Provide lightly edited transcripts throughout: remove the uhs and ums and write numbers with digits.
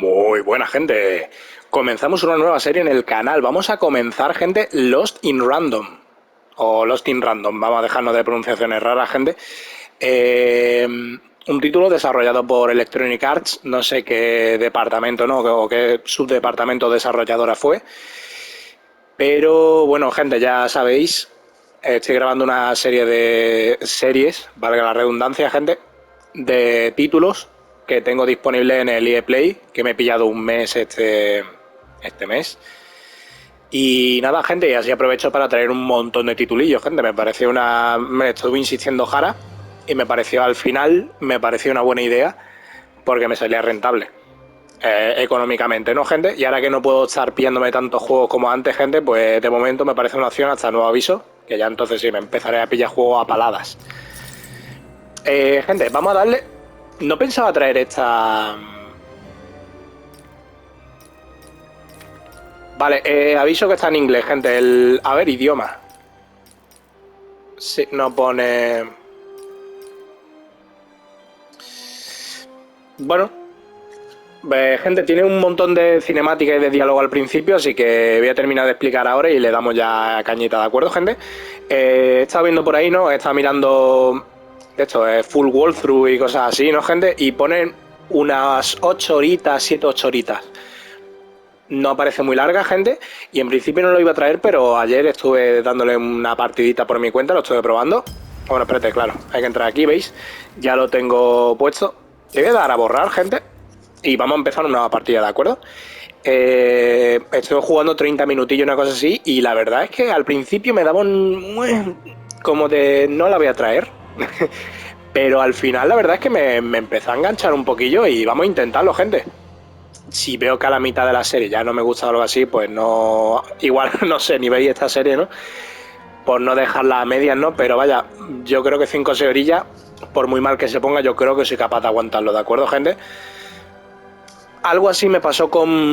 Muy buena, gente. Comenzamos una nueva serie en el canal. Vamos a comenzar, gente, Lost in Random. O Lost in Random. Vamos a dejarnos de pronunciaciones raras, gente. Un título desarrollado por Electronic Arts. No sé qué departamento, ¿no? O qué subdepartamento desarrolladora fue. Pero, bueno, gente, ya sabéis. Estoy grabando una serie de series, valga la redundancia, gente, de títulos que tengo disponible en el EA Play, que me he pillado un mes este mes. Y nada, gente, y así aprovecho para traer un montón de titulillos, gente. Me estuve insistiendo Jara y al final me pareció una buena idea porque me salía rentable. Económicamente, ¿no, gente? Y ahora que no puedo estar pillándome tantos juegos como antes, gente, pues de momento me parece una opción hasta nuevo aviso, que ya entonces sí me empezaré a pillar juegos a paladas. Gente, vamos a darle. No pensaba traer esta. Vale, aviso que está en inglés, gente. A ver, idioma. Sí, no pone. Bueno. Gente, tiene un montón de cinemática y de diálogo al principio, así que voy a terminar de explicar ahora y le damos ya cañita, ¿de acuerdo, gente? He estado viendo por ahí, ¿no? He estado mirando. Esto es full walkthrough y cosas así, ¿no, gente? Y ponen unas 8 horitas, 7, 8 horitas. No parece muy larga, gente, y en principio no lo iba a traer, pero ayer estuve dándole una partidita por mi cuenta, lo estuve probando. Bueno, espérate, claro, hay que entrar aquí, ¿veis? Ya lo tengo puesto. Le voy a dar a borrar, gente, y vamos a empezar una nueva partida, ¿de acuerdo? Estoy jugando 30 minutillos, una cosa así, y la verdad es que al principio me daba como de no la voy a traer. Pero al final la verdad es que me empezó a enganchar un poquillo y vamos a intentarlo, gente. Si veo que a la mitad de la serie ya no me gusta algo así, pues no. Igual no sé, ni veis esta serie, ¿no? Por no dejarla a medias, ¿no? Pero vaya, yo creo que 5 o 6 orillas, por muy mal que se ponga, yo creo que soy capaz de aguantarlo, ¿de acuerdo, gente? Algo así me pasó con.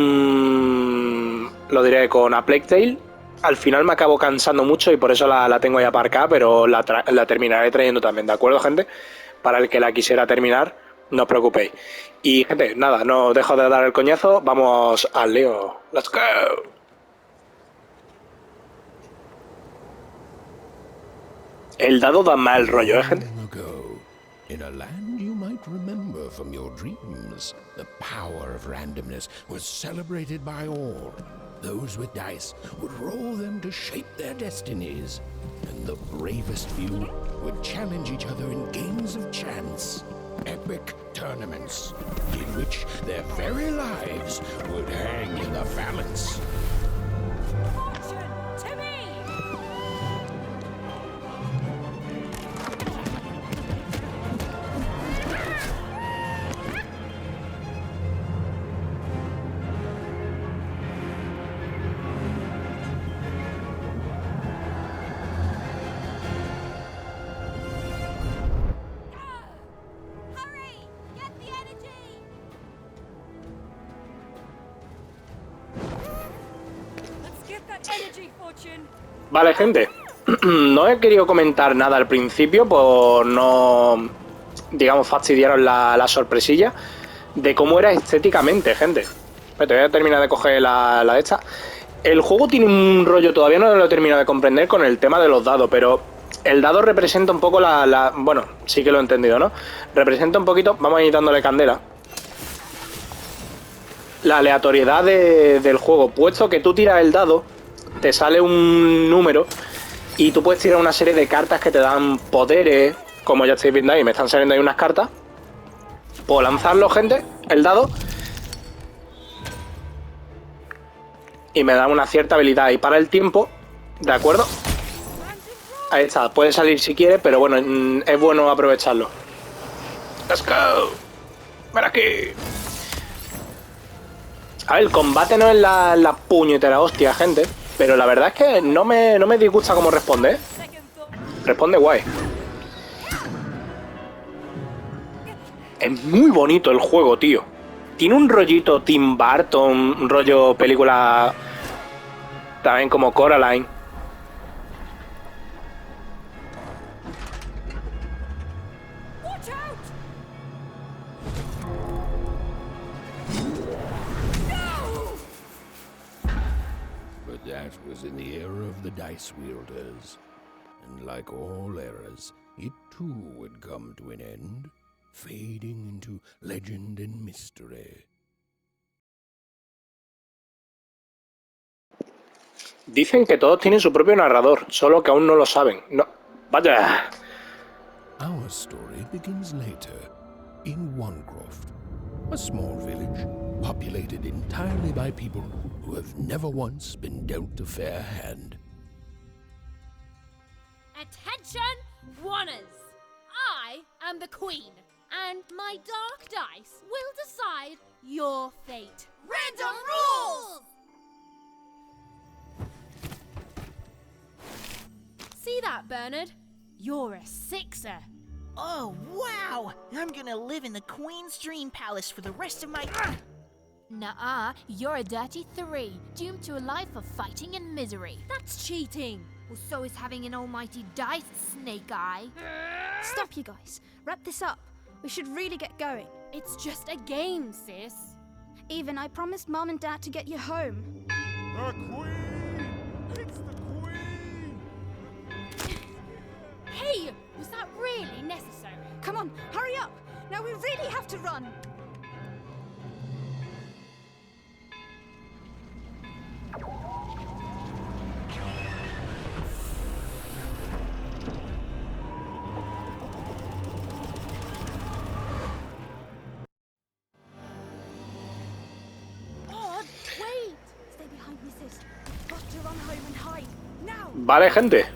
Lo diré, con A Plague Tale. Al final me acabo cansando mucho y por eso la tengo ahí aparcada, pero la terminaré trayendo también, ¿de acuerdo, gente? Para el que la quisiera terminar, no os preocupéis. Y, gente, nada, no dejo de dar el coñazo, vamos al lío. ¡Let's go! El dado da mal rollo, gente. In a land you might remember from your dreams, the power of randomness was celebrated by all. Those with dice would roll them to shape their destinies, and the bravest few would challenge each other in games of chance. Epic tournaments, in which their very lives would hang in the balance. Vale, gente, no he querido comentar nada al principio por no, digamos, fastidiaros la sorpresilla de cómo era estéticamente, gente. Te voy a terminar de coger la de esta. El juego tiene un rollo, todavía no lo he terminado de comprender con el tema de los dados, pero el dado representa un poco bueno, sí que lo he entendido, ¿no? Representa un poquito, vamos a ir dándole candela, la aleatoriedad del juego, puesto que tú tiras el dado, te sale un número y tú puedes tirar una serie de cartas que te dan poderes, como ya estáis viendo ahí, me están saliendo ahí unas cartas. Puedo lanzarlo, gente, el dado, y me da una cierta habilidad y para el tiempo, ¿de acuerdo? Ahí está, puede salir si quiere, pero bueno, es bueno aprovecharlo. ¡Let's go! ¡Ven aquí! A ver, el combate no es la puñetera hostia, gente, pero la verdad es que no me disgusta cómo responde, ¿eh? Responde guay. Es muy bonito el juego, tío. Tiene un rollito Tim Burton, un rollo película también como Coraline. That was in the era of the dice wielders. And like all eras, it too would come to an end, fading into legend and mystery. Dicen que todos tienen su propio narrador, solo que aún no lo saben. No, vaya. Our story begins later, in Wanecroft, a small village populated entirely by people who have never once been dealt a fair hand. Attention, wanners! I am the queen, and my dark dice will decide your fate. Random rules! See that, Bernard? You're a sixer. Oh, wow! I'm gonna live in the Queen's Dream Palace for the rest of my... Nuh-uh, you're a dirty 3, doomed to a life of fighting and misery. That's cheating. Well, so is having an almighty dice, Snake Eye. Stop, you guys. Wrap this up. We should really get going. It's just a game, sis. Even I promised Mom and Dad to get you home. The Queen! It's the Queen! Hey, was that really necessary? Come on, hurry up! Now we really have to run! Wait! Stay behind me, sis. We've got to run home and hide. Now! Vale, gente.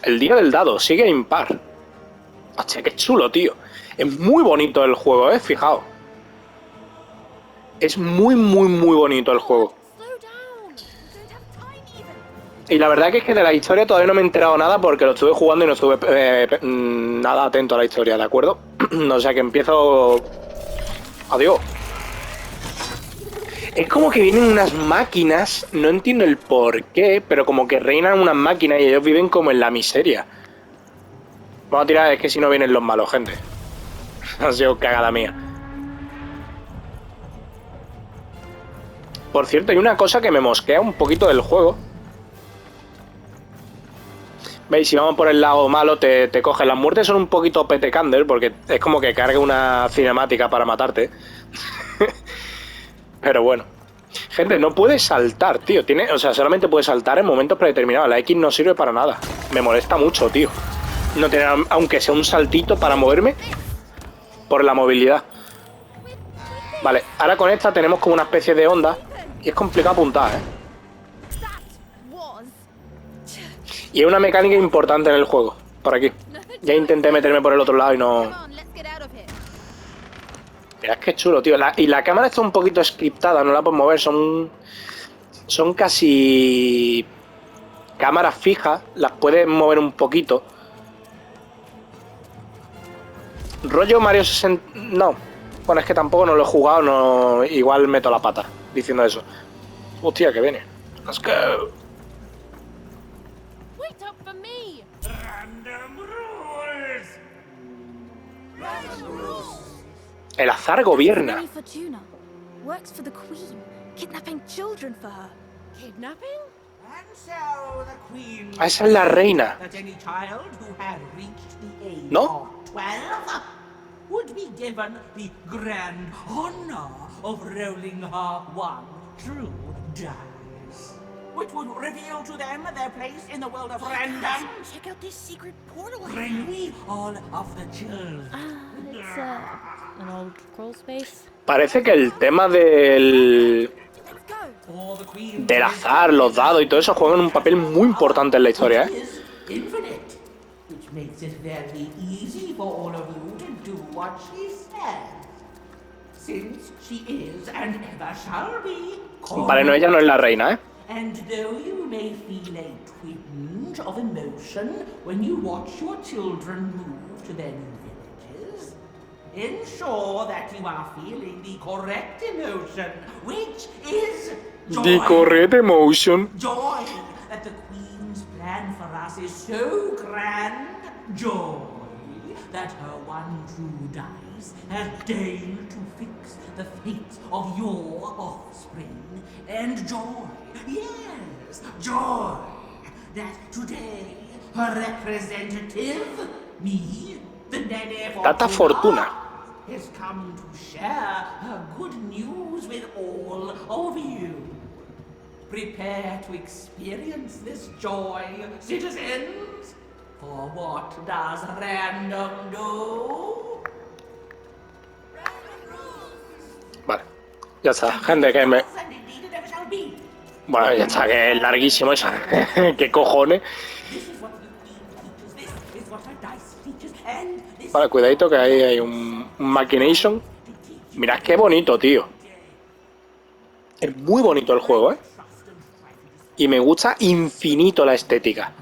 El día del dado, sigue impar. Hostia, qué chulo, tío. Es muy bonito el juego, fijaos. Es muy bonito el juego. Slow down! Don't have time even. Y la verdad que es que de la historia todavía no me he enterado nada porque lo estuve jugando y no estuve nada atento a la historia, ¿de acuerdo? O sea que empiezo... Adiós. Es como que vienen unas máquinas, no entiendo el por qué, pero como que reinan unas máquinas y ellos viven como en la miseria. Vamos a tirar, es que si no vienen los malos, gente. Ha sido cagada mía. Por cierto, hay una cosa que me mosquea un poquito del juego. ¿Veis? Si vamos por el lado malo te cogen. Las muertes son un poquito petecander porque es como que carga una cinemática para matarte. Pero bueno. Gente, no puedes saltar, tío. O sea, solamente puedes saltar en momentos predeterminados. La X no sirve para nada. Me molesta mucho, tío. No tener, aunque sea un saltito para moverme por la movilidad. Vale, ahora con esta tenemos como una especie de onda y es complicado apuntar, Y es una mecánica importante en el juego, por aquí. Ya intenté meterme por el otro lado y no... Mirad qué chulo, tío. Y la cámara está un poquito scriptada, no la puedo mover. Son casi cámaras fijas, las puedes mover un poquito. Rollo Mario 60... No. Bueno, es que tampoco no lo he jugado, no... Igual meto la pata diciendo eso. Hostia, que viene. Let's go. Wait up for me! Random rules! El azar gobierna. Mary Fortuna works for the Queen, kidnapping children for her. Kidnapping? And so the Queen Esa es la reina. that any child who had reached the age ¿No? of 12 would be given the grand honor of rolling her one true dice, which would reveal to them their place in the world of random. Check out this secret portal. Bring me all of the children. It's an old crawl space. Parece que el tema del For the Queen del azar, los dados y todo eso juegan un papel muy importante en la historia, is infinite, which makes it very easy for all of you to do what she says, since she is and ever shall be. Vale, no, ella no es la reina, And though you may feel a twinge of emotion when you watch your children move to their new villages, ensure that you are feeling the correct emotion, which is joy. The correct emotion. Joy that the Queen's plan for us is so grand. Joy that her one true dice has deigned to fix the fate of your offspring, and joy, yes, joy, that today her representative, me, the Nene Tata Fortuna, has come to share her good news with all of you. Prepare to experience this joy, citizens. For what does random do? Vale, ya está, gente, que me... And indeed it ever shall be. Bueno, ya está, que es larguísimo eso. ¿Qué cojones? This is what the queen teaches, this is what her dice teaches, and this Vale, cuidadito que ahí hay un machination. Mirad qué bonito, tío. Es muy bonito el juego, ¿eh? Y me gusta infinito la estética.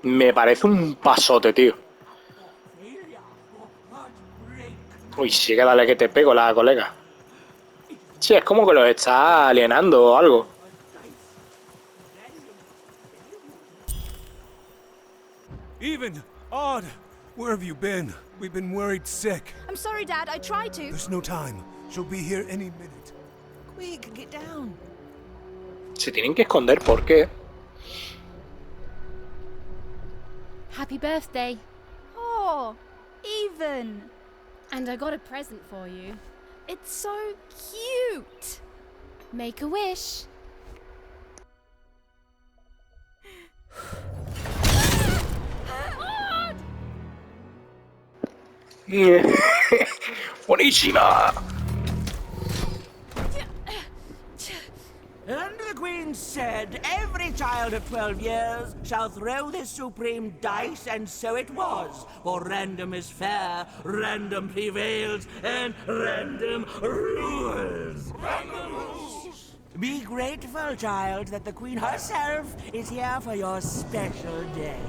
Me parece un pasote, tío. Uy, sí que dale que te pego, la colega. Sí, es como que los está alienando o algo. Even, Odd, where have you been? We've been worried sick. I'm sorry, Dad. I tried to. There's no time. She'll be here any minute. Quick, get down. Se tienen que esconder, ¿por qué? Happy birthday. Oh, Even. And I got a present for you. It's so cute. Make a wish. Buenísima. And the Queen said, every child of 12 years shall throw this supreme dice, and so it was. For random is fair, random prevails, and random rules. Random rules. Be grateful, child, that the Queen herself is here for your special day.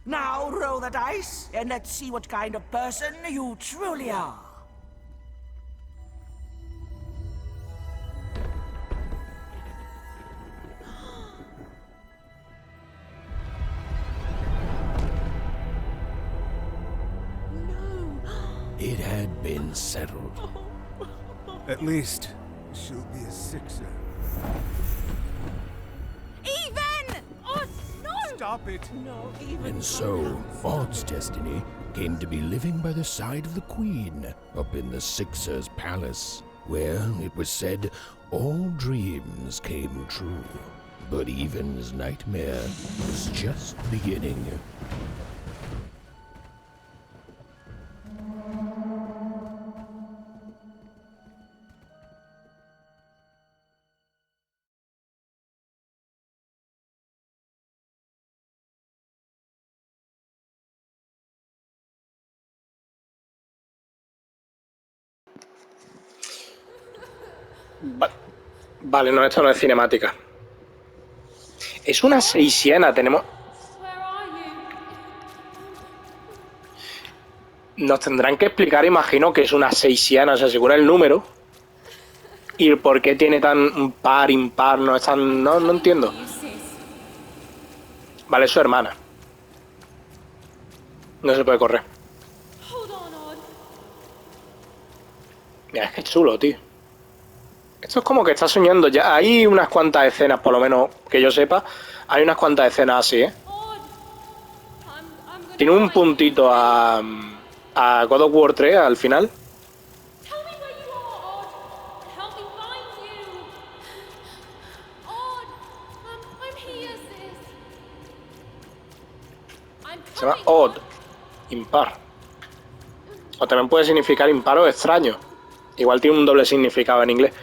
Now roll the dice, and let's see what kind of person you truly are. It had been settled. At least, she'll be a sixer. Even! Oh, no! Stop it! No, even And so, Odd's destiny came to be living by the side of the Queen up in the Sixer's palace, where, it was said, all dreams came true. But Even's nightmare was just beginning. Vale, no, esto no es cinemática. Es una seisiana, tenemos... Where are you? Nos tendrán que explicar, imagino, que es una seisiana, o sea, según el número. Y por qué tiene tan par, impar, no es tan... No entiendo. Vale, es su hermana. No se puede correr. Hold on, Odd. Mira, es que chulo, tío. Esto es como que está soñando ya. Hay unas cuantas escenas, por lo menos que yo sepa. Hay unas cuantas escenas así, ¿eh? Odd. I'm gonna Tiene un find puntito a God of War 3 al final. you. Tell me where you are, Odd. Help me find you. Odd. I'm here, sis. I'm Se llama coming, odd, impar. O también puede significar impar o extraño. Igual tiene un doble significado en inglés.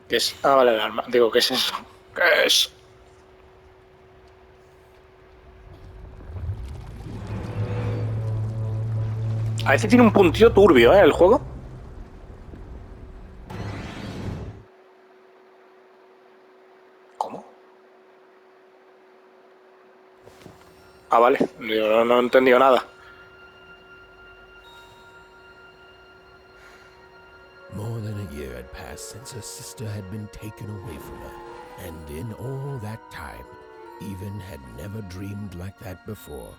¿Qué es? Ah, vale, el arma. Digo, ¿qué es eso? ¿Qué es? A veces tiene un puntillo turbio, ¿eh? El juego. Ah, vale. Yo no he entendido nada. More than a year had passed since her sister had been taken away from her, and in all that time, Even had never dreamed like that before.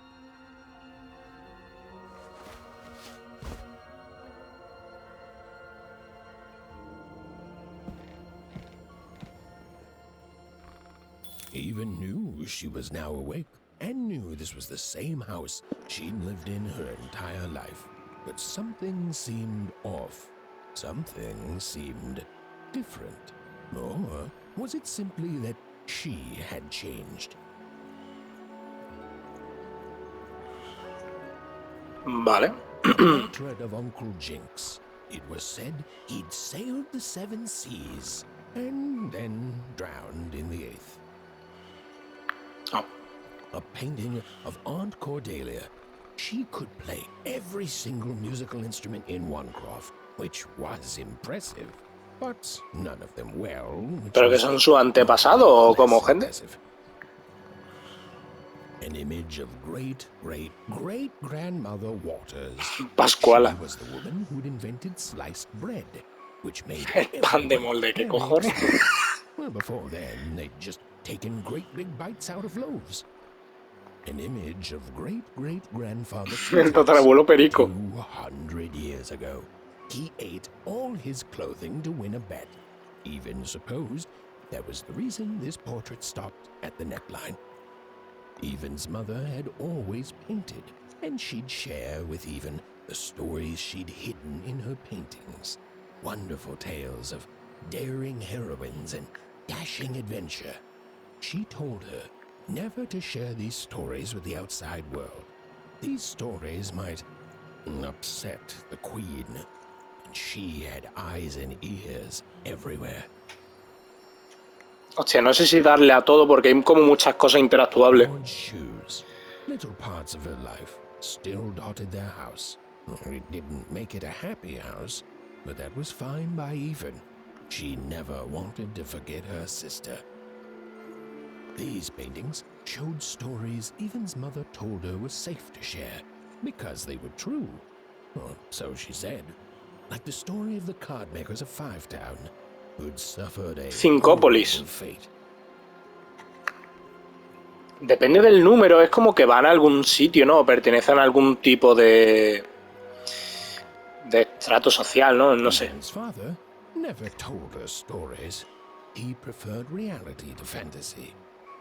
Even knew she was now awake, and knew this was the same house she'd lived in her entire life. But something seemed off. Something seemed different. Or was it simply that she had changed? Vale. The portrait of Uncle Jinx. It was said he'd sailed the 7 seas and then drowned in the 8th. Oh. A painting of Aunt Cordelia. She could play every single musical instrument in Onecroft, which was impressive, but none of them well. ¿Pero que son su antepasado o como gente? An image of great-great-great-grandmother Waters. Pascuala. She was the woman who'd invented sliced bread, which made El pan de molde, ¿qué cojones? Well, before then, they'd just taken great big bites out of loaves. An image of great-great-grandfather El tatarabuelo perico. 200 years ago. He ate all his clothing to win a bet. Even supposed that was the reason this portrait stopped at the neckline. Even's mother had always painted, and she'd share with Even the stories she'd hidden in her paintings. Wonderful tales of daring heroines and dashing adventure. She told her never to share these stories with the outside world. These stories might upset the Queen, and she had eyes and ears everywhere. Hostia, no sé si darle a todo porque hay como muchas cosas interactuables. Odd shoes. Little parts of her life still dotted their house. It didn't make it a happy house, but that was fine by Even. She never wanted to forget her sister. These paintings showed stories Even's mother told her was safe to share because they were true. Or so she said. Like the story of the card makers of Five Town, who'd suffered a Cincópolis. horrible fate. Depende del número, es como que van a algún sitio, ¿no? O pertenecen a algún tipo de estrato social, ¿no? No sé. Even's father never told her stories. He preferred reality to fantasy.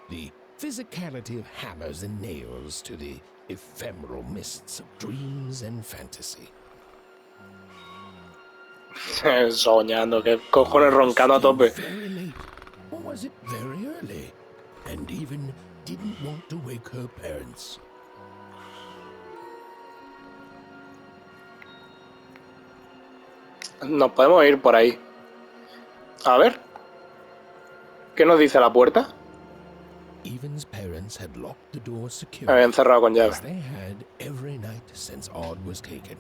The physicality of hammers and nails to the ephemeral mists of dreams and fantasy. Soñando, que cojones roncando a tope. Very late, or was it very early? And Even didn't want to wake her parents. Nos podemos ir por ahí. A ver. ¿Qué nos dice la puerta? Even's parents had locked the door Me securely, habían cerrado con llave. as they had every night since Odd was taken.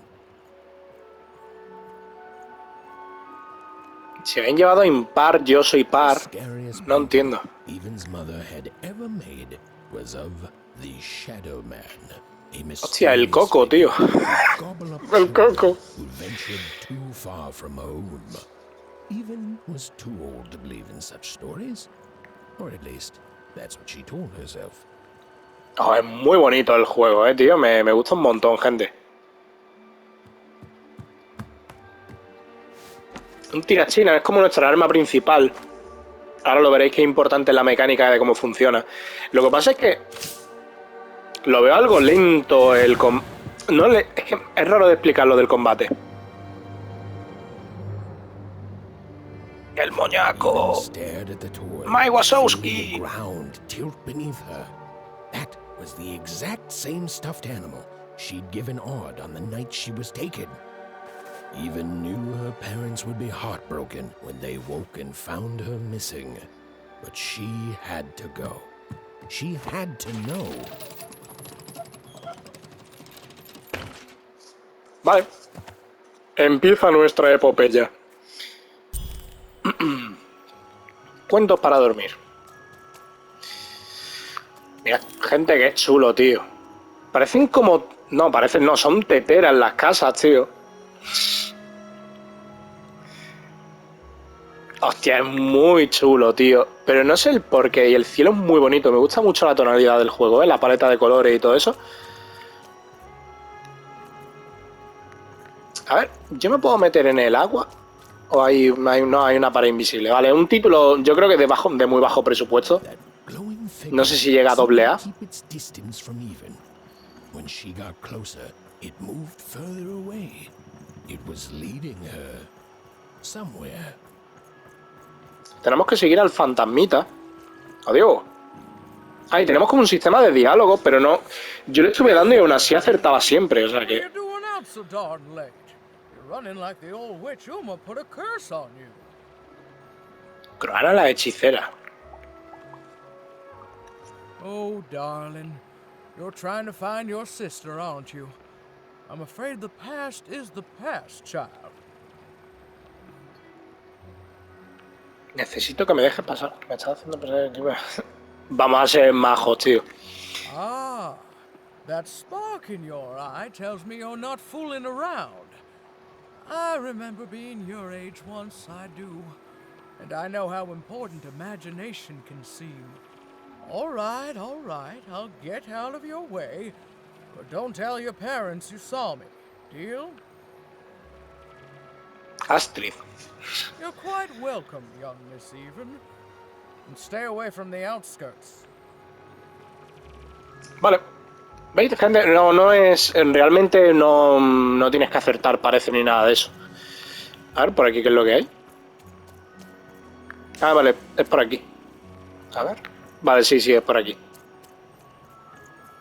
Si habían llevado impar, yo soy par. The scariest No entiendo. Even's mother had ever made was of the Shadow Man. A Hostia, el mysterious coco, tío. figure who'd gobble up El children coco. who ventured too far from home. Even was too old to believe in such stories, or at least that's what she told herself. Oh, es muy bonito el juego, tío. Me gusta un montón, gente. Un tirachina, es como nuestra arma principal. Ahora lo veréis que es importante la mecánica de cómo funciona. Lo que pasa es que lo veo algo lento el es que es raro de explicar lo del combate. El moñaco. Stared at the toy. Mike Wazowski. The ground tilt beneath her. That was the exact same stuffed animal she'd given Odd on the night she was taken. Even knew her parents would be heartbroken when they woke and found her missing. But she had to go. She had to know. Vale. Empieza nuestra epopeya. Cuentos para dormir. Mira, gente, que es chulo, tío. Parecen como... No, parecen no, son teteras las casas, tío. Hostia, es muy chulo, tío. Pero no sé el porqué. Y el cielo es muy bonito. Me gusta mucho la tonalidad del juego, ¿eh? La paleta de colores y todo eso. A ver, ¿yo me puedo meter en el agua? ¿O hay una pared invisible? Vale, un título, yo creo que de muy bajo presupuesto. No sé si llega a doble A. Tenemos que seguir al fantasmita. Adiós. Ah, y tenemos como un sistema de diálogo, pero no... Yo le estuve dando y aún así acertaba siempre, o sea que... Croana la hechicera. Oh, darling. You're trying to find your sister, aren't you? I'm afraid the past is the past, child. Necesito que me dejes pasar. Me estás haciendo pensar que... Vamos a ser majos, tío. Ah, that spark in your eye tells me you're not fooling around. I remember being your age once, I do. And I know how important imagination can seem. All right, I'll get out of your way. But don't tell your parents you saw me. Deal? Astrid. You're quite welcome, young Miss Even. And stay away from the outskirts. Vale. ¿Veis, gente? No es... Realmente no tienes que acertar, parece, ni nada de eso. A ver, por aquí, ¿qué es lo que hay? Ah, vale, es por aquí. A ver. Vale, sí, es por aquí.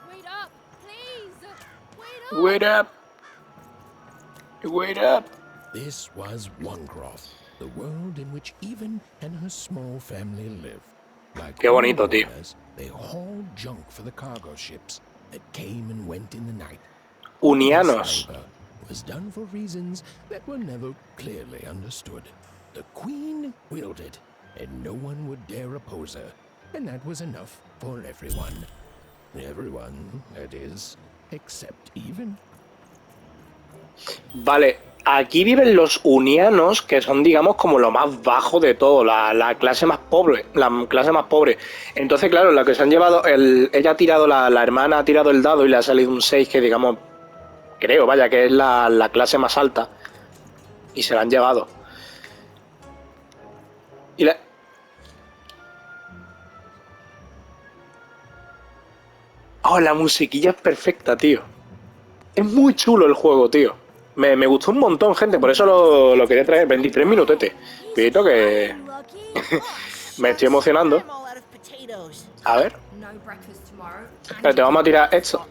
Wait up, please. Wait up. Wait up. This was Onecroft, the world in which Even and her small family lived. Like Qué bonito, tío. They hauled junk for the cargo ships that came and went in the night. Unianos. This, however, was done for reasons that were never clearly understood. The Queen willed it, and no one would dare oppose her, and that was enough for everyone. Everyone, that is, except Even. Vale, aquí viven los unianos, que son, digamos, como lo más bajo de todo, la clase más pobre, Entonces, claro, lo que se han llevado, ella ha tirado, la hermana ha tirado el dado y le ha salido un 6 que, digamos, creo, vaya, que es la clase más alta. Y se la han llevado. Y la... Oh, la musiquilla es perfecta, tío. Es muy chulo el juego, tío. Me gustó un montón, gente, por eso lo quería traer. 23 minutete. Cuidado que... me estoy emocionando. A ver. Espérate, vamos a tirar esto.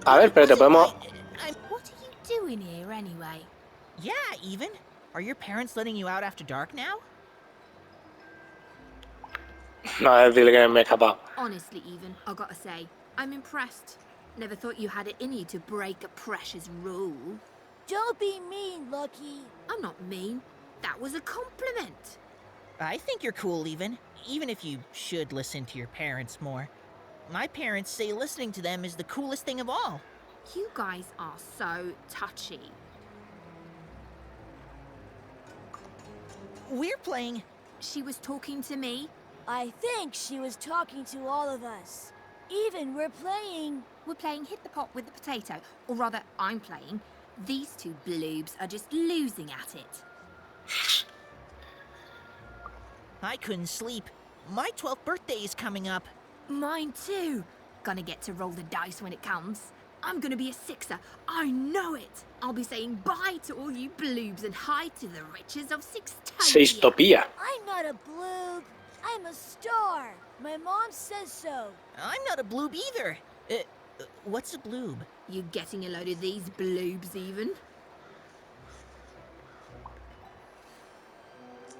A ver, espérate, podemos... What are you doing here anyway? Yeah, Even. Are your parents letting you out after dark now? No, es decirle que me he escapado. Honestly, Even, I gotta say, I'm impressed. Never thought you had it in you to break a precious rule. Don't be mean, Lucky. I'm not mean. That was a compliment. I think you're cool, even if you should listen to your parents more. My parents say listening to them is the coolest thing of all. You guys are so touchy. We're playing... She was talking to me. I think she was talking to all of us. Even we're playing Hit the pot with the potato. Or rather, I'm playing. These two bloobs are just losing at it. I couldn't sleep. My 12th birthday is coming up. Mine too. Gonna get to roll the dice when it comes. I'm gonna be a sixer. I know it. I'll be saying bye to all you bloobs and hi to the riches of Sixtopia. Seistopía. I'm not a bloob. I'm a star. My mom says so. I'm not a bloob either. What's a bloob? You getting a load of these bloobs even?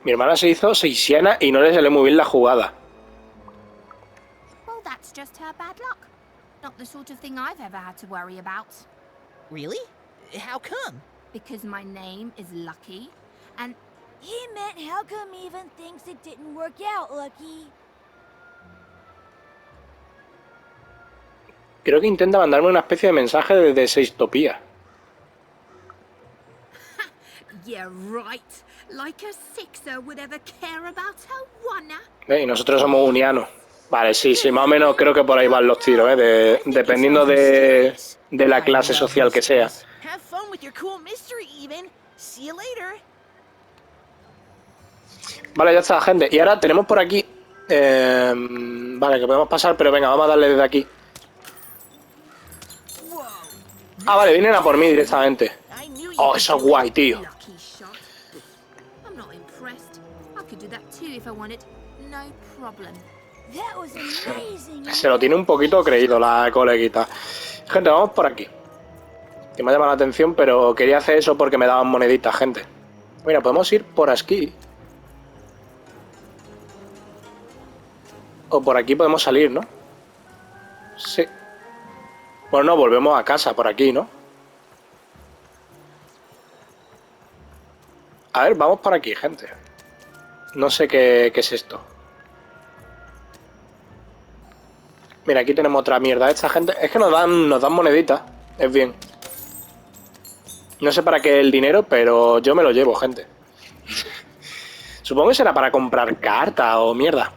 Mi hermana se hizo seisiana y no le salió muy bien la jugada. Well, that's just her bad luck. Not the sort of thing I've ever had to worry about. Really? How come? Because my name is Lucky, and... He meant how come Even thinks it didn't work out, Lucky? Creo que intenta mandarme una especie de mensaje de sextopía. Yeah, right. Like a sixer would ever care about a oner. Y nosotros somos unianos. Vale, sí, más o menos creo que por ahí van los tiros, dependiendo de la clase social que sea. Have fun with your cool mystery, even. See you later. Vale, ya está, gente. Y ahora tenemos por aquí... vale, que podemos pasar, pero venga, vamos a darle desde aquí. Ah, vale, vienen a por mí directamente. Oh, eso es guay, tío. Lucky shot. I'm not impressed. I could do that too if I wanted. No problem. That was amazing. Se lo tiene un poquito creído la coleguita. Gente, vamos por aquí. Que me ha llamado la atención, pero quería hacer eso porque me daban moneditas, gente. Mira, podemos ir por aquí. O por aquí podemos salir, ¿no? Sí. Bueno, no, volvemos a casa por aquí, ¿no? A ver, vamos por aquí, gente. No sé qué es esto. Mira, aquí tenemos otra mierda. Esta gente... Es que nos dan moneditas. Es bien. No sé para qué el dinero, pero yo me lo llevo, gente. Supongo que será para comprar cartas o mierda.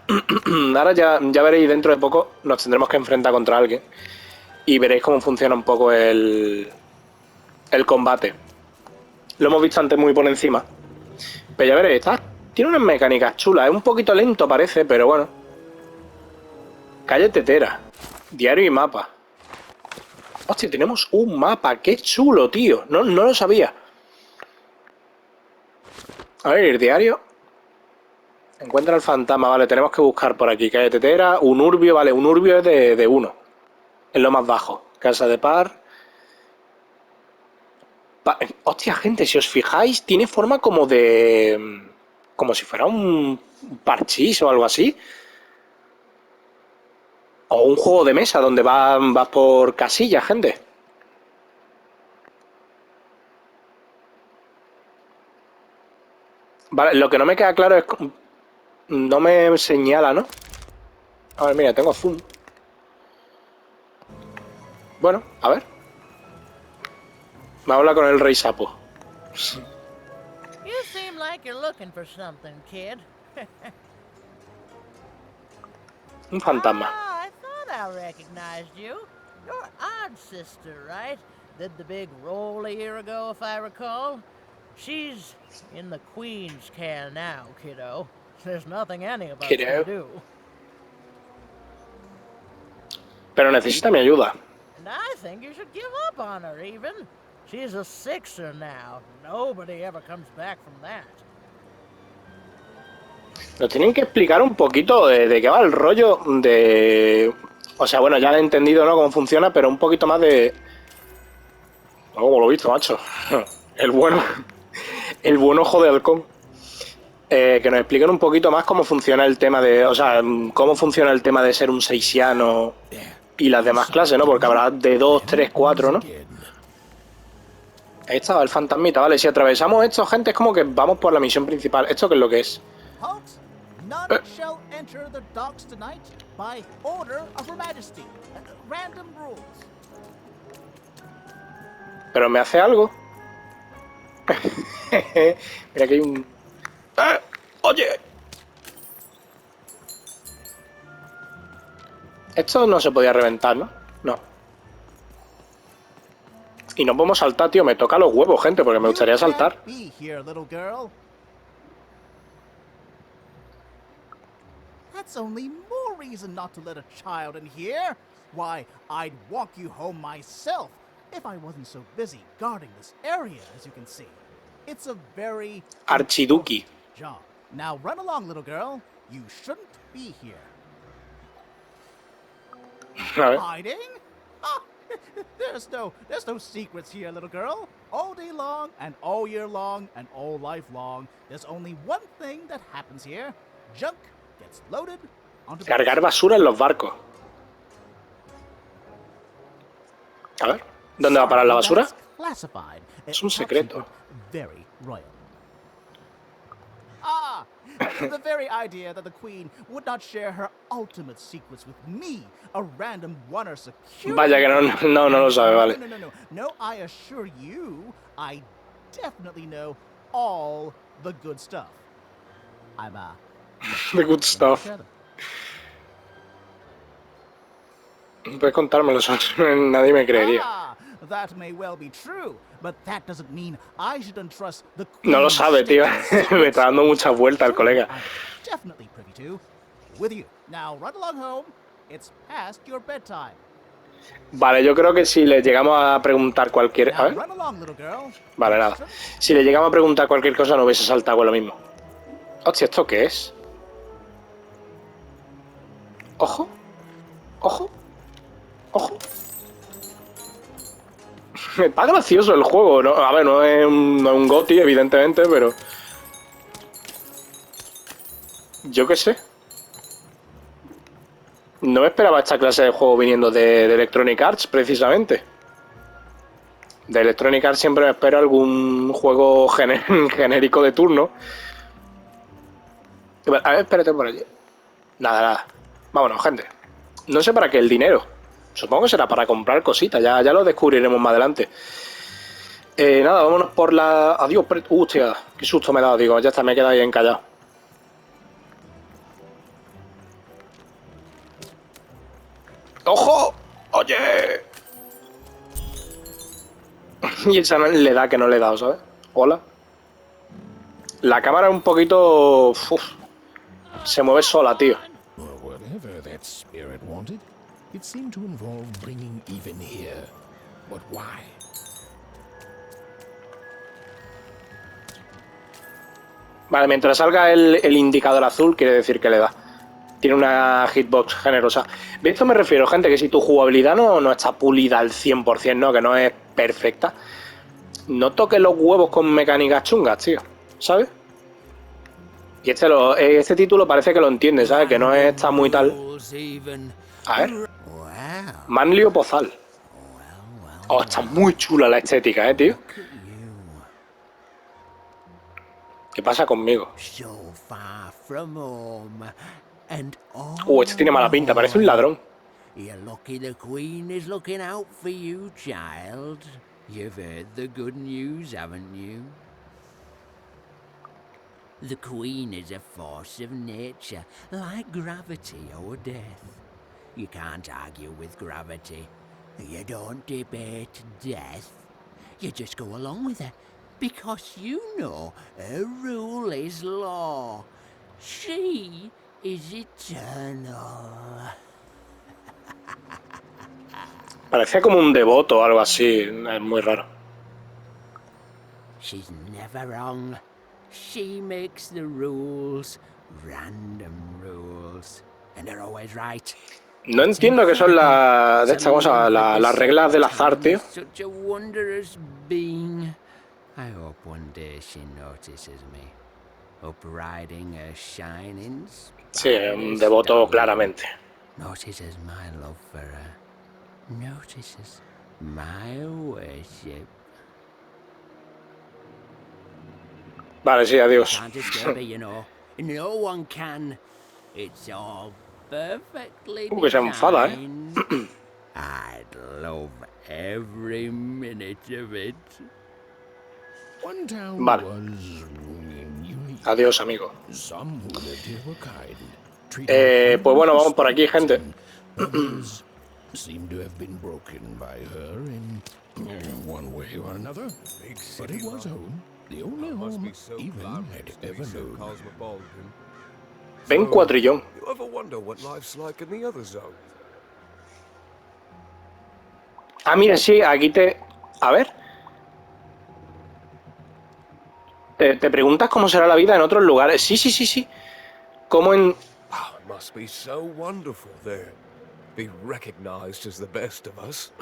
Ahora ya veréis, dentro de poco nos tendremos que enfrentar contra alguien. Y veréis cómo funciona un poco el combate. Lo hemos visto antes muy por encima. Pero ya veréis, tiene unas mecánicas chulas. Es un poquito lento parece, pero bueno. Calle tetera. Diario y mapa. Hostia, tenemos un mapa. Qué chulo, tío. No lo sabía. A ver, diario. Encuentra el fantasma. Vale, tenemos que buscar por aquí. Calle tetera. Unburbio. Vale, Unburbio es de 1. Es lo más bajo. Casa de par. Hostia, gente, si os fijáis, tiene forma como de... Como si fuera un parchís o algo así. O un juego de mesa donde vas por casillas, gente. Vale, lo que no me queda claro es... No me señala, ¿no? A ver, mira, tengo zoom. Bueno, a ver. Me habla con el rey sapo. You seem like you're looking for something, kid. Un fantasma. Ah, I thought I recognized you. You're Odd sister, right? Did the big roll a year ago, if I recall. She's in the Queen's can now, kiddo. There's nothing any of us can do. Pero necesita mi ayuda. And I think you should give up on her, even. She's a sixer now. Nobody ever comes back from that. Nos tienen que explicar un poquito de qué va el rollo de... O sea, bueno, ya he entendido, ¿no?, cómo funciona, pero un poquito más de... No, como lo he visto, macho. El buen ojo de halcón. Que nos expliquen un poquito más cómo funciona el tema de... O sea, cómo funciona el tema de ser un seisiano y las demás clases, ¿no? Porque habrá de 2, 3, 4, ¿no? Ahí estaba el fantasmita, vale. Si atravesamos esto, gente, es como que vamos por la misión principal. ¿Esto qué es lo que es? None shall enter the docks tonight by order of Her Majesty. Random rules. Pero me hace algo. Mira que hay un... ¡Oye! Esto no se podía reventar, ¿no? No. Y no podemos saltar, tío. Me toca los huevos, gente, porque me gustaría saltar. Be here, little girl. That's only more reason not to let a child in here. Why, I'd walk you home myself if I wasn't so busy guarding this area, as you can see. It's a very Archiduki. job. Now run along, little girl. You shouldn't be here. Hiding? Ah, there's no secrets here, little girl. All day long and all year long and all life long, there's only one thing that happens here. Junk gets loaded onto Cargar basura en los barcos. A ver, ¿dónde va a parar la basura? Es un secreto. Very royal. Ah, The very idea that the Queen would not share her ultimate secrets with me, a random one-er security. Vaya que no lo sabe, vale. No, I assure you, I definitely know all the good stuff. I'm The good stuff. Puedes contármelo, nadie me creería. That may well be true, but that doesn't mean I should entrust the No lo sabe, tío. Me está dando muchas vueltas el colega. Definitely privy to. With you. Now run along home. It's past your bedtime. Vale, yo creo que si le llegamos a preguntar cualquier... A ver. Vale, nada. Si le llegamos a preguntar cualquier cosa no hubiese saltado con lo mismo. Hostia, ¿esto qué es? Ojo. Ojo. Ojo. Está gracioso el juego, ¿no? A ver, no es un GOTY, evidentemente, pero... Yo qué sé. No me esperaba esta clase de juego viniendo de Electronic Arts, precisamente. De Electronic Arts siempre me espero algún juego genérico de turno. A ver, espérate por allí. Nada. Vámonos, gente. No sé para qué el dinero. Supongo que será para comprar cositas. Ya lo descubriremos más adelante. Nada, vámonos por la... Adiós. Hostia, qué susto me he dado. Digo, ya está, me he quedado ahí encallado. ¡Ojo! ¡Oye! Y esa le da que no le he dado, ¿sabes? Hola. La cámara un poquito... Uf, se mueve sola, tío. Whatever that spirit wanted, it seemed to involve bringing even here. But why? Vale, mientras salga el indicador azul, quiere decir que le da. Tiene una hitbox generosa. De esto me refiero, gente, que si tu jugabilidad no está pulida al 100%, ¿no? Que no es perfecta. No toques los huevos con mecánicas chungas, tío. ¿Sabes? Y este título parece que lo entiende, ¿sabes? Que no está muy tal... A ver. Manlio Pozal. Oh, está muy chula la estética, tío. ¿Qué pasa conmigo? Este tiene mala pinta, parece un ladrón. You're lucky the Queen is looking out for you, child. You've heard the good news, haven't you? The Queen is a force of nature, like gravity or death. You can't argue with gravity. You don't debate death. You just go along with her, because you know her rule is law. She is eternal. Parecía como un devoto o algo así, es muy raro. She's never wrong. She makes the rules, random rules, and they're always right. No entiendo qué son las de esta cosa, las reglas del azar, tío. Such a wondrous being. I hope one day she notices me, up riding a shining. Sí, un devoto claramente. Notices my love for her. Notices my worship. Vale, sí, adiós. Can't disturb her, you know. No one can. It's all perfectly Que se enfada, designed. I'd love every minute of it. One town Vale. was unique. Adiós, amigo. Some who lived here were kind, treated Pues bueno, vamos por aquí, gente. others seemed to have been broken by her in one way or another. But it was home, the only home even had ever known. Ven cuatrillón. You ever wonder what life's like in the other zone? Ah, mira, sí, aquí te... A ver. Te preguntas cómo será la vida en otros lugares. Sí. Como en... Wow, it must be so wonderful there. Be recognized as the best of us.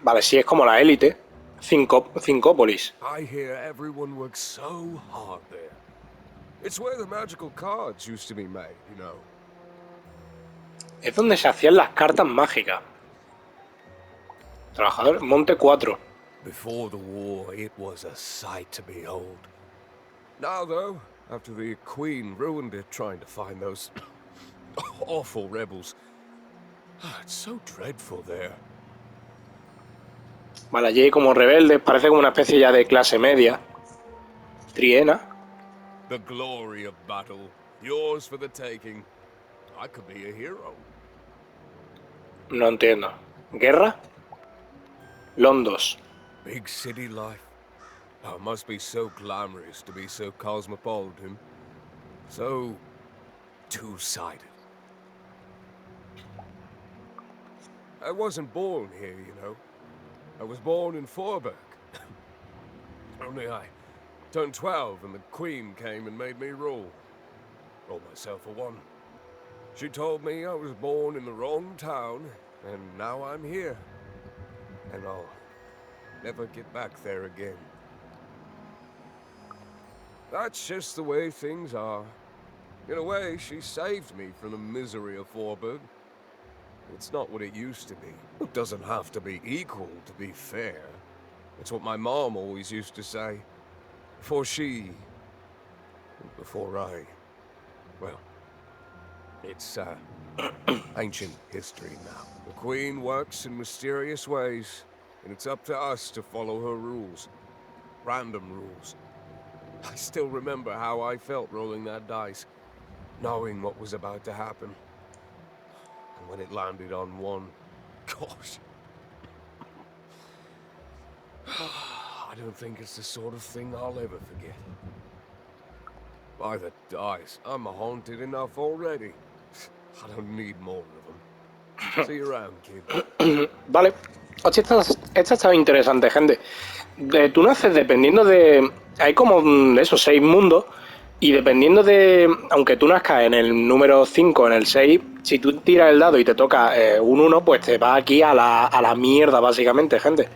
Vale, sí, es como la élite. Cincópolis. I hear everyone works so hard there. It's where the magical cards used to be made, you know. Es donde se hacían las cartas mágicas. Trabajador, Monte 4. Before the war, it was a sight to behold. Now, though, after the Queen ruined it trying to find those awful rebels, it's so dreadful there. Vale, allí como rebeldes, parece como una especie ya de clase media. Triena. The glory of battle, yours for the taking. I could be a hero. No entiendo. ¿Guerra? Londos. Big city life. Oh, it must be so glamorous to be so cosmopolitan. So two-sided. I wasn't born here, you know. I was born in Forberg. Only I turned 12 and the Queen came and made me rule. Rolled myself a one. She told me I was born in the wrong town, and now I'm here. And I'll never get back there again. That's just the way things are. In a way, she saved me from the misery of Forberg. It's not what it used to be. It doesn't have to be equal to be fair. It's what my mom always used to say. Before I... Well, it's ancient history now. The Queen works in mysterious ways, and it's up to us to follow her rules. Random rules. I still remember how I felt rolling that dice, knowing what was about to happen. And when it landed on one, gosh. I don't think it's the sort of thing I'll ever forget. By the dice, I'm haunted enough already. I don't need more of them. See you around, kid. Vale. Hostia, esta estaba interesante, gente. Tú naces dependiendo de... Hay como esos 6 mundos. Y dependiendo de... Aunque tú nazcas en el número 5, en el 6, si tú tiras el dado y te toca un 1, pues te va aquí a la mierda, básicamente, gente.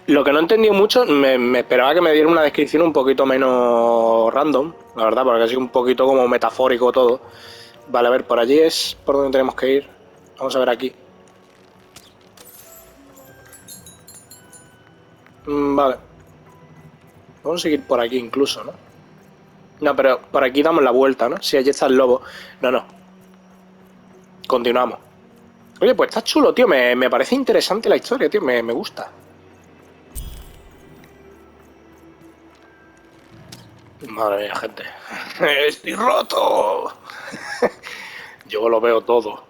Lo que no he entendido mucho, me esperaba que me diera una descripción un poquito menos random, la verdad, porque ha sido un poquito como metafórico todo. Vale, a ver, por allí es por donde tenemos que ir. Vamos a ver aquí. Vale. Vamos a seguir por aquí incluso, ¿no? No, pero por aquí damos la vuelta, ¿no? Si allí está el lobo. No. Continuamos. Oye, pues está chulo, tío. Me parece interesante la historia, tío. Me gusta. Madre mía, gente. ¡Estoy roto! Yo lo veo todo.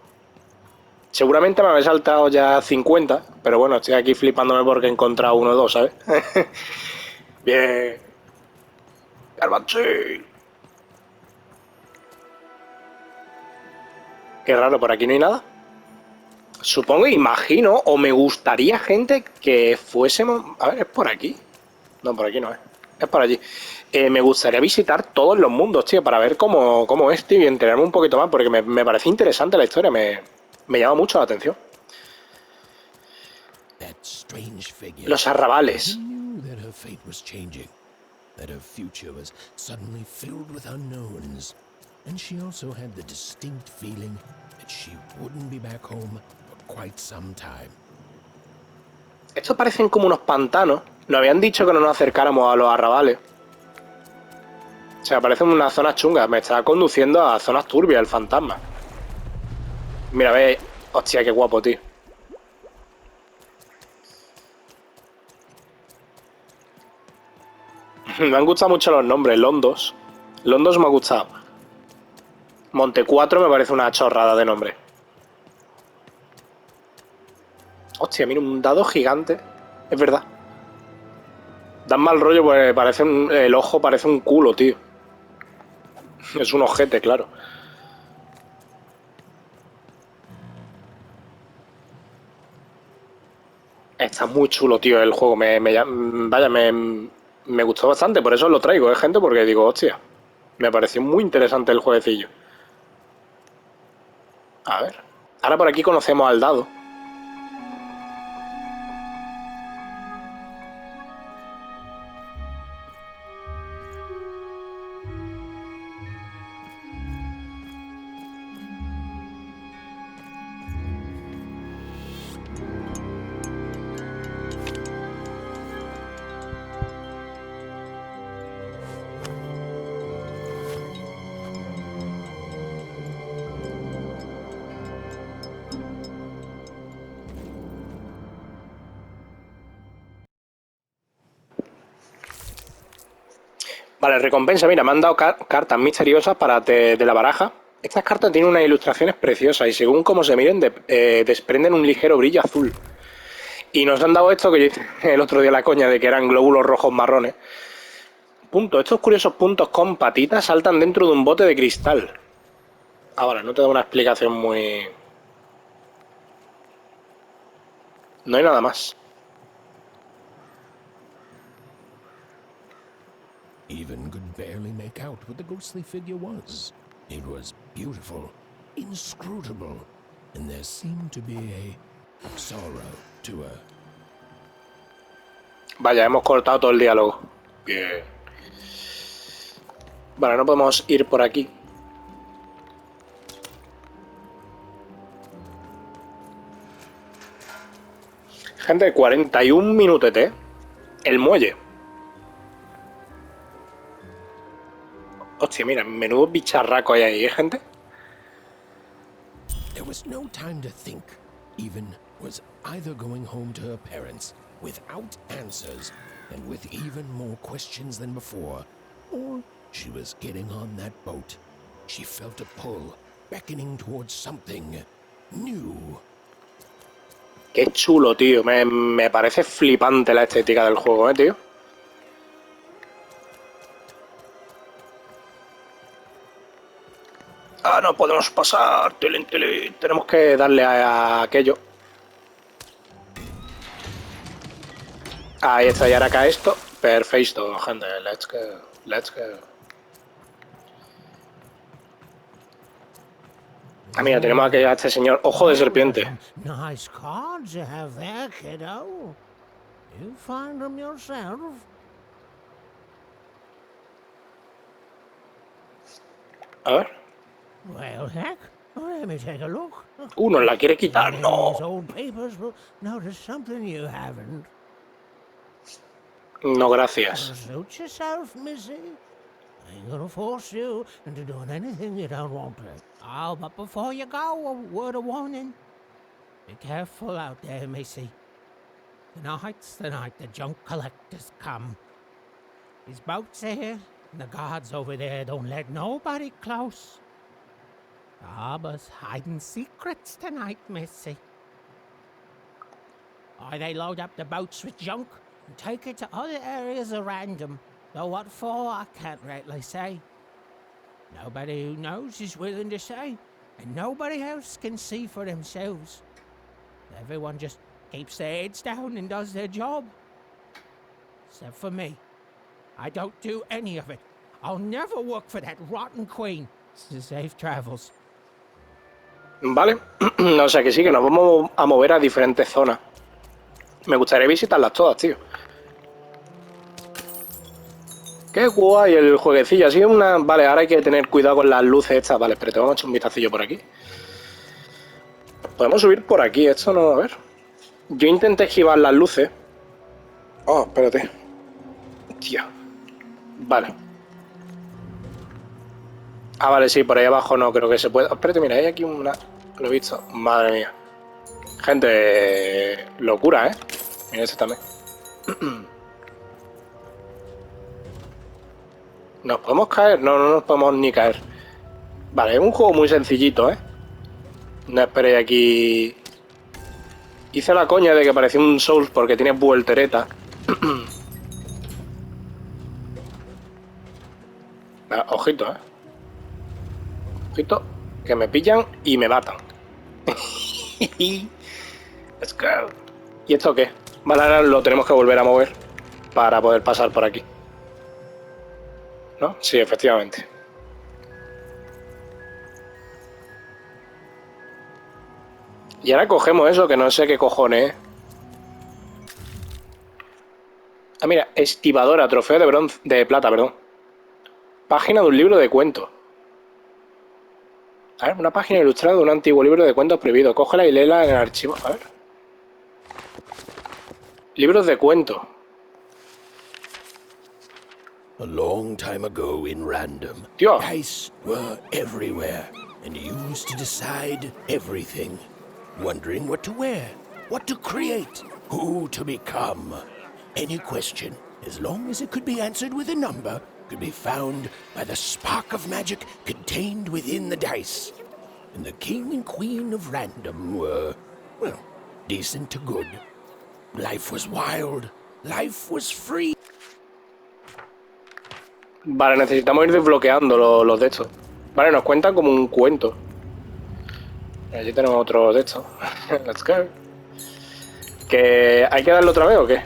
Seguramente me había saltado ya 50, pero bueno, estoy aquí flipándome porque he encontrado 1 o 2, ¿sabes? Bien. ¡Garbanchi! Qué raro, por aquí no hay nada. Supongo, imagino, o me gustaría, gente, que fuésemos... A ver, es por aquí. No, por aquí no es. Es por allí. Me gustaría visitar todos los mundos, tío, para ver cómo es, tío, y enterarme un poquito más, porque me parece interesante la historia, me llama mucho la atención. Los arrabales. That her future was suddenly filled with unknowns, and she also had the distinct feeling that she wouldn't be back home for quite some time. Estos parecen como unos pantanos. Nos habían dicho que no nos acercáramos a los arrabales. O sea, parecen unas zonas chungas. Me está conduciendo a zonas turbias el fantasma. Mira, ve. Hostia, qué guapo, tío. Me han gustado mucho los nombres. Londos. Londos me ha gustado. Monte 4 me parece una chorrada de nombre. Hostia, mira, un dado gigante. Es verdad. Dan mal rollo, pues parece el ojo parece un culo, tío. Es un ojete, claro. Está muy chulo, tío, el juego. Me gustó bastante, por eso lo traigo, gente, porque digo, hostia, me pareció muy interesante el jueguecillo. A ver. Ahora por aquí conocemos al dado. Vale, recompensa. Mira, me han dado cartas misteriosas de la baraja. Estas cartas tienen unas ilustraciones preciosas y según cómo se miren desprenden un ligero brillo azul. Y nos han dado esto que yo hice el otro día la coña de que eran glóbulos rojos marrones. Punto. Estos curiosos puntos con patitas saltan dentro de un bote de cristal. Ah, vale, no te da una explicación muy... No hay nada más. Even could barely make out what the ghostly figure was. It was beautiful, inscrutable, and there seemed to be a sorrow to her. Vaya, hemos cortado todo el diálogo. Bien. Vale, no podemos ir por aquí. Gente, 41 minutetes. El muelle. Hostia, mira, menudo bicharraco hay ahí, ¿eh, gente? There was no time to think. Even was either going home to her parents without answers and with even more questions than before, or she was getting on that boat. She felt a pull, beckoning towards something new. Qué chulo, tío. Me parece flipante la estética del juego, tío. Ah, no podemos pasar. Tenemos que darle a aquello. Ahí está, y ahora acá esto. Perfecto, gente. Let's go. Let's go. Ah, mira, tenemos aquí a este señor. Ojo de serpiente. Nice cards you have there, kiddo. You find them yourself. A ver. Well, heck, let me take a look. Nos la quiere quitar, no. These old papers will notice something you haven't. No, gracias. Suit yourself, missy. I ain't gonna force you into doing anything you don't want to. Oh, but before you go, a word of warning. Be careful out there, missy. Tonight's the night the junk collectors come. His boat's here, and the guards over there don't let nobody close. Robbers hiding secrets tonight, missy. Or they load up the boats with junk and take it to other areas at random. Though what for, I can't rightly say. Nobody who knows is willing to say, and nobody else can see for themselves. Everyone just keeps their heads down and does their job. Except for me. I don't do any of it. I'll never work for that rotten queen. Safe travels. Vale. O sea que sí, que nos vamos a mover a diferentes zonas. Me gustaría visitarlas todas, tío. Qué guay el jueguecillo. Ha sido una... Vale, ahora hay que tener cuidado con las luces estas. Vale, pero te vamos a echar un vistacillo por aquí. Podemos subir por aquí. Esto no... A ver. Yo intenté esquivar las luces. Oh, espérate. Tío. Vale. Ah, vale, sí, por ahí abajo no creo que se pueda. Espérate, mira, hay aquí una... Lo he visto. Madre mía. Gente... Locura, ¿eh? Mira este también. ¿Nos podemos caer? No, no nos podemos ni caer. Vale, es un juego muy sencillito, ¿eh? No esperéis aquí... Hice la coña de que parecía un Souls porque tiene voltereta. Ojito, ¿eh? Ojito, que me pillan y me matan. Let's go. ¿Y esto qué? Vale, ahora lo tenemos que volver a mover para poder pasar por aquí. ¿No? Sí, efectivamente. Y ahora cogemos eso, que no sé qué cojones es. Ah, mira, estibadora, trofeo de bronce, de plata, perdón. Página de un libro de cuentos. A ver, una página ilustrada de un antiguo libro de cuentos prohibido. Cógela y léela en el archivo. A ver. Libros de cuentos. A long time ago in Random, Dios. dice were everywhere and used to decide everything. Wondering what to wear, what to create, who to become. Any question, as long as it could be answered with a number, could be found by the spark of magic contained within the dice. And the king and queen of random were, well, decent to good. Life was wild. Life was free. Vale, necesitamos ir desbloqueando los de estos. Vale, nos cuentan como un cuento. Allí tenemos otro de estos. Let's go. ¿Que hay que darle otra vez o qué?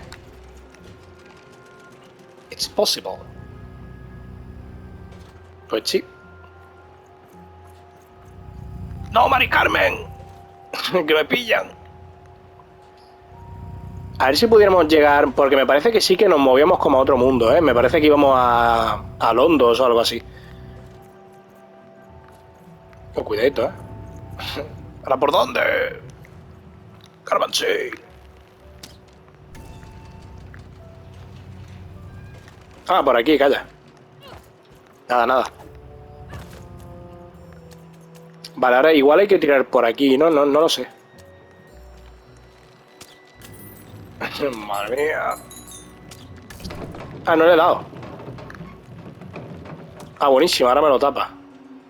It's possible. Pues sí. ¡No, Mari Carmen! ¡Que me pillan! A ver si pudiéramos llegar... Porque me parece que sí que nos movíamos como a otro mundo, ¿eh? Me parece que íbamos a Londres o algo así. Oh, cuidadito, ¿eh? ¿Ahora por dónde? Caravanchi. Ah, por aquí, calla. Nada. Vale, ahora igual hay que tirar por aquí, ¿no? No lo sé. Madre mía. Ah, no le he dado. Ah, buenísimo, ahora me lo tapa.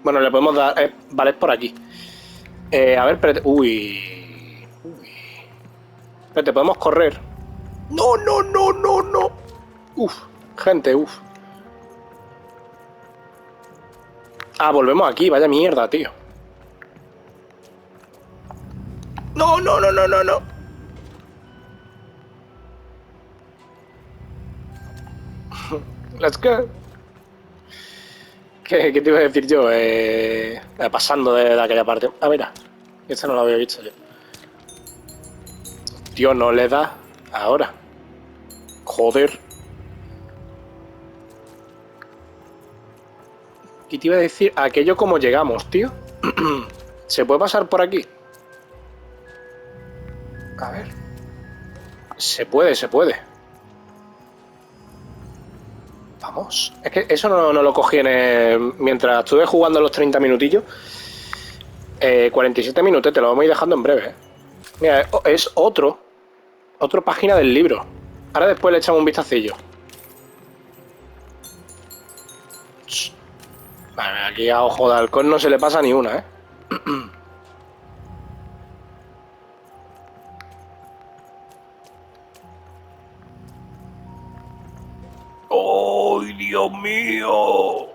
Bueno, le podemos dar... vale, es por aquí. A ver, espérate. Uy. Espérate, podemos correr. No. Uf, gente, uf. Ah, volvemos aquí, vaya mierda, tío. No. Let's go. ¿Qué te iba a decir yo? Pasando de aquella parte. Ah, mira. Esta no la había visto yo. Tío, no le da ahora. Joder. ¿Qué te iba a decir? Aquello como llegamos, tío. ¿Se puede pasar por aquí? A ver. Se puede. Vamos. Es que eso no lo cogí mientras estuve jugando los 30 minutillos. 47 minutos, te lo vamos a ir dejando en breve. Mira, es otra página del libro. Ahora después le echamos un vistacillo. Vale, aquí a ojo de halcón no se le pasa ni una, ¿eh? ¡Ay, Dios mío!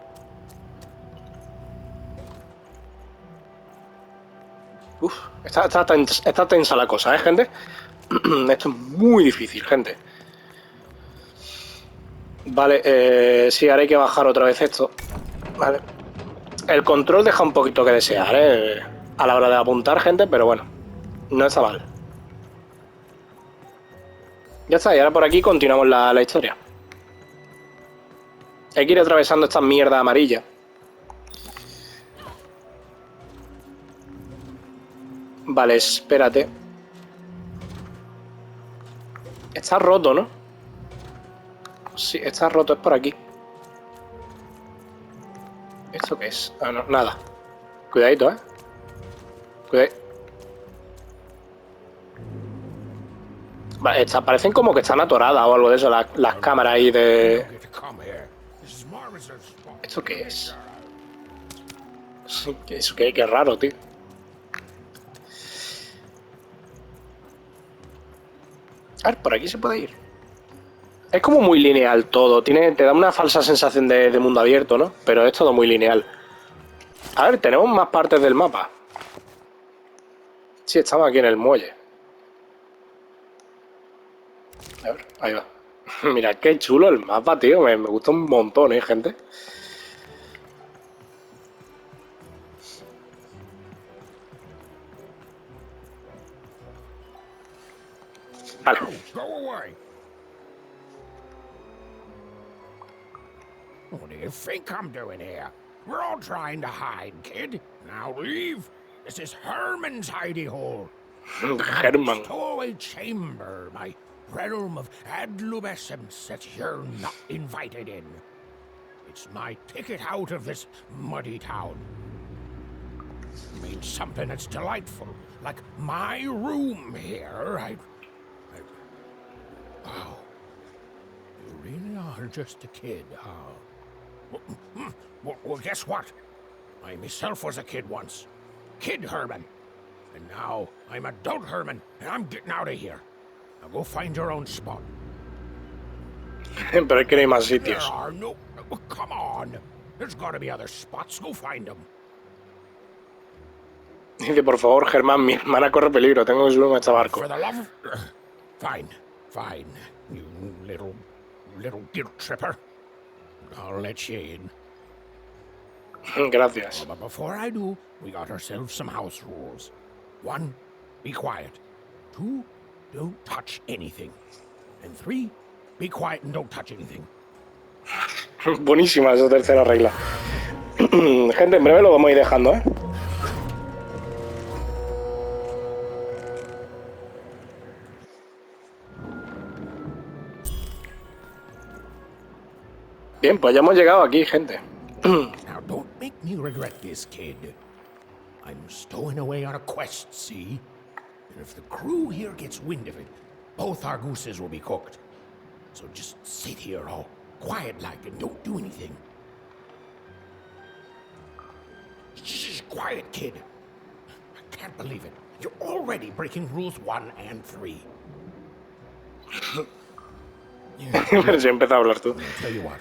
Uf, está tensa la cosa, ¿eh, gente? Esto es muy difícil, gente. Vale, sí, ahora hay que bajar otra vez esto. Vale. El control deja un poquito que desear, a la hora de apuntar, gente, pero bueno, no está mal. Ya está, y ahora por aquí continuamos la historia. Hay que ir atravesando esta mierda amarilla. Vale, espérate. Está roto, ¿no? Sí, está roto, es por aquí. ¿Esto qué es? Ah, no, nada. Cuidadito, ¿eh? Cuidadito. Vale, parecen como que están atoradas o algo de eso, las cámaras ahí de... ¿Esto qué es? ¿Eso qué? Qué raro, tío. A ver, por aquí se puede ir. Es como muy lineal todo. Te da una falsa sensación de mundo abierto, ¿no? Pero es todo muy lineal. A ver, tenemos más partes del mapa. Sí, estamos aquí en el muelle. A ver, ahí va. Mirad qué chulo el mapa, tío. Me gusta un montón, gente. Vale. What do you think I'm doing here? We're all trying to hide, kid. Now leave. This is Herman's hidey hole. Herman. Stowaway chamber, my realm of adolescence that you're not invited in. It's my ticket out of this muddy town. It means something that's delightful, like my room here. Wow. You really are just a kid, huh? Well, guess what? I myself was a kid once. Kid Herman. And now I'm adult Herman, and I'm getting out of here. Now go find your own spot. Pero es que no hay más There sitios. are no... Oh, come on. There's got to be other spots. Go find them. Dice, por favor, Germán, mi hermana corre peligro, tengo que subirme a este barco. For the love of... Fine. You little guilt tripper. I'll let you in. Gracias. But before I do, we got ourselves some house rules. 1, be quiet. 2, don't touch anything. And 3, be quiet and don't touch anything. Buenísima esa tercera regla. Gente, en breve lo vamos a ir dejando, ¿eh? Bien, pues ya hemos llegado aquí, gente. Now don't make me regret this, kid. I'm stowing away on a quest, see? And if the crew here gets wind of it, both our gooses will be cooked. So just sit here all quiet like and don't do anything. Shh, quiet, kid. I can't believe it. You're already breaking rules 1 and 3. Pero si empieza a hablar tú. I'll tell you what.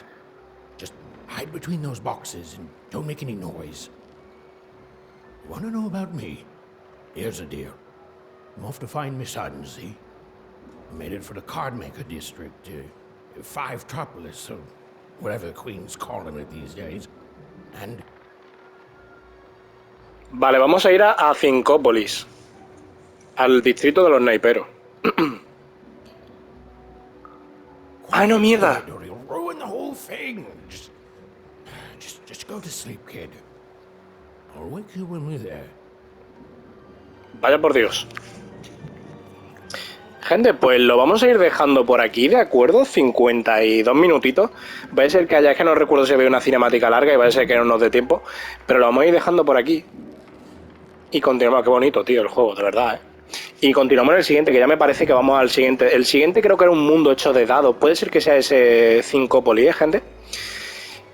Just hide between those boxes and don't make any noise. You want to know about me? Here's a deal. I'm off to find my son, see? I made it for the cardmaker district, 5-tropolis, or whatever the Queen's calling it these days. And... Vale, vamos a ir a Cincópolis. Al distrito de los naiperos. ¡Ay, no, mierda! Or you'll ruin the whole thing. Just go to sleep, kid. I'll wake you when we're there. Vaya por Dios. Gente, pues lo vamos a ir dejando por aquí, ¿de acuerdo? 52 minutitos. Va a ser que haya, es que no recuerdo si había una cinemática larga y va a ser que no nos dé tiempo. Pero lo vamos a ir dejando por aquí. Y continuamos. Qué bonito, tío, el juego, de verdad, ¿eh? Y continuamos en el siguiente, que ya me parece que vamos al siguiente. El siguiente creo que era un mundo hecho de dados. Puede ser que sea ese Cincópolis, ¿eh, gente?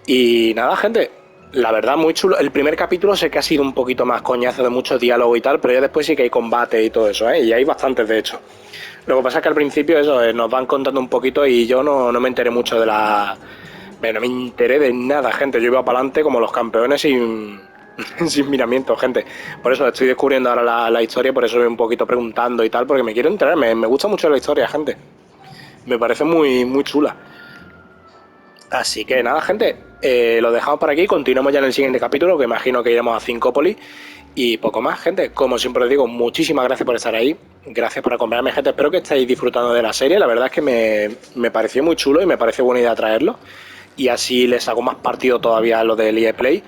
Y nada, gente. La verdad, muy chulo. El primer capítulo sé que ha sido un poquito más coñazo, de mucho diálogo y tal, pero ya después sí que hay combate y todo eso, ¿eh? Y hay bastantes, de hecho. Lo que pasa es que al principio eso, nos van contando un poquito y yo no me enteré mucho de la... No me enteré de nada, gente. Yo iba para adelante como los campeones sin miramiento, gente. Por eso estoy descubriendo ahora la historia, por eso voy un poquito preguntando y tal, porque me quiero enterar. Me gusta mucho la historia, gente. Me parece muy, muy chula. Así que nada, gente, lo dejamos por aquí. Continuamos ya en el siguiente capítulo, que imagino que iremos a Cincópolis. Y poco más, gente. Como siempre os digo, muchísimas gracias por estar ahí. Gracias por acompañarme, gente. Espero que estéis disfrutando de la serie. La verdad es que me pareció muy chulo y me parece buena idea traerlo. Y así les saco más partido todavía a lo del EA Play.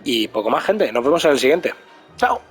Y poco más, gente. Nos vemos en el siguiente. ¡Chao!